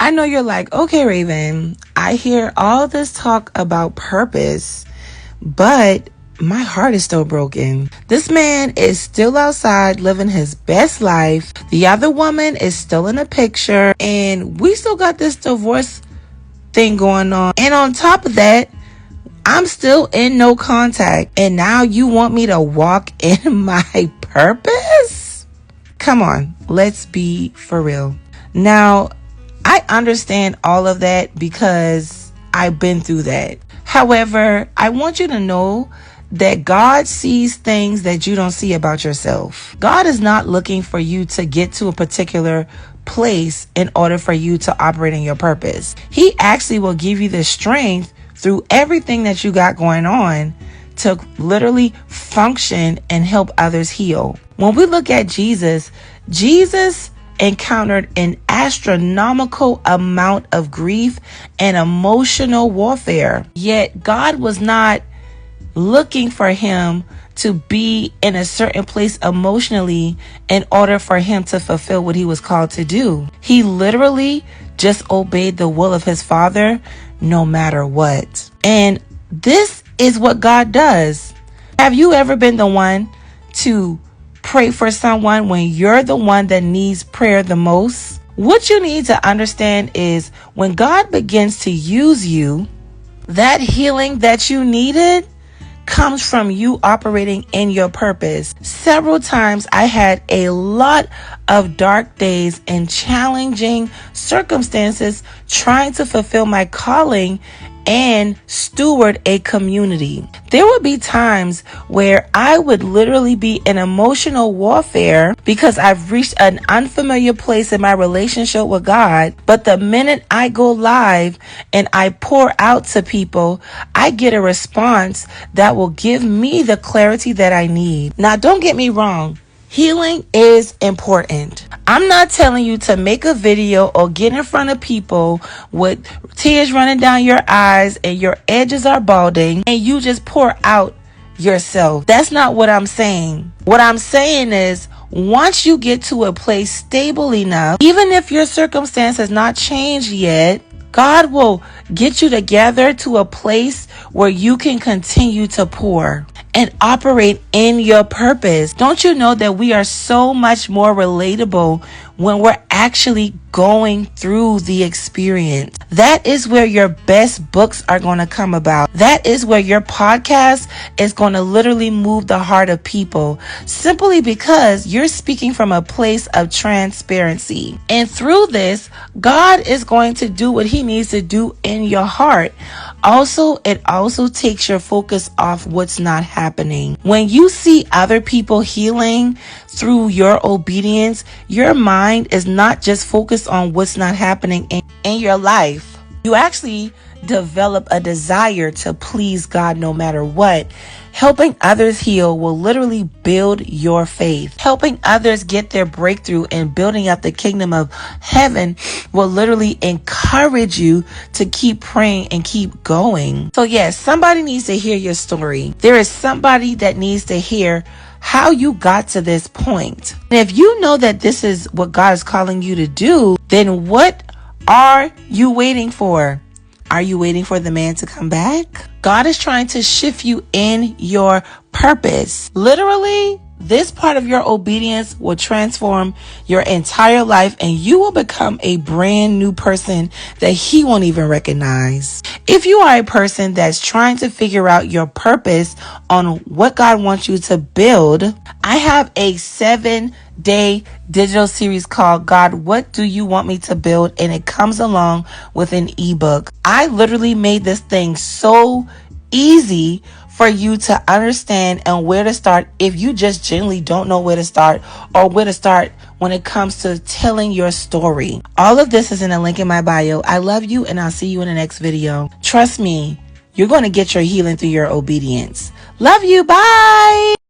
I know you're like, okay, Raven, I hear all this talk about purpose, but my heart is still broken. This man is still outside living his best life. The other woman is still in the picture, and we still got this divorce thing going on. And on top of that, I'm still in no contact. And now you want me to walk in my purpose? Come on, let's be for real. Now, I understand all of that because I've been through that. However, I want you to know that God sees things that you don't see about yourself. God is not looking for you to get to a particular place in order for you to operate in your purpose. He actually will give you the strength through everything that you got going on to literally function and help others heal. When we look at Jesus encountered an astronomical amount of grief and emotional warfare. Yet God was not looking for him to be in a certain place emotionally in order for him to fulfill what he was called to do. He literally just obeyed the will of his Father no matter what. And this is what God does. Have you ever been the one to pray for someone when you're the one that needs prayer the most? What you need to understand is when God begins to use you, that healing that you needed comes from you operating in your purpose. Several times I had a lot of dark days and challenging circumstances trying to fulfill my calling and steward a community. There would be times where I would literally be in emotional warfare because I've reached an unfamiliar place in my relationship with God. But the minute I go live and I pour out to people, I get a response that will give me the clarity that I need. Now, don't get me wrong. Healing is important. I'm not telling you to make a video or get in front of people with tears running down your eyes and your edges are balding and you just pour out yourself. That's not what I'm saying. What I'm saying is once you get to a place stable enough, even if your circumstance has not changed yet, God will get you together to a place where you can continue to pour and operate in your purpose. Don't you know that we are so much more relatable when we're actually going through the experience? That is where your best books are going to come about. That is where your podcast is going to literally move the heart of people, simply because you're speaking from a place of transparency. And through this, God is going to do what he needs to do in your heart. Also, it also takes your focus off what's not happening. When you see other people healing through your obedience, your mind is not just focused on what's not happening in your life. You actually develop a desire to please God no matter what. Helping others heal will literally build your faith. Helping others get their breakthrough and building up the kingdom of heaven will literally encourage you to keep praying and keep going. So yes, somebody needs to hear your story. There is somebody that needs to hear how you got to this point. And if you know that this is what God is calling you to do, then what are you waiting for? Are you waiting for the man to come back? God is trying to shift you in your purpose. Literally, this part of your obedience will transform your entire life and you will become a brand new person that he won't even recognize. If you are a person that's trying to figure out your purpose on what God wants you to build, I have a 7-day digital series called God, What Do You Want Me to Build? And it comes along with an ebook. I literally made this thing so easy for you to understand and where to start if you just genuinely don't know where to start or where to start when it comes to telling your story. All of this is in a link in my bio. I love you and I'll see you in the next video. Trust me, you're going to get your healing through your obedience. Love you. Bye.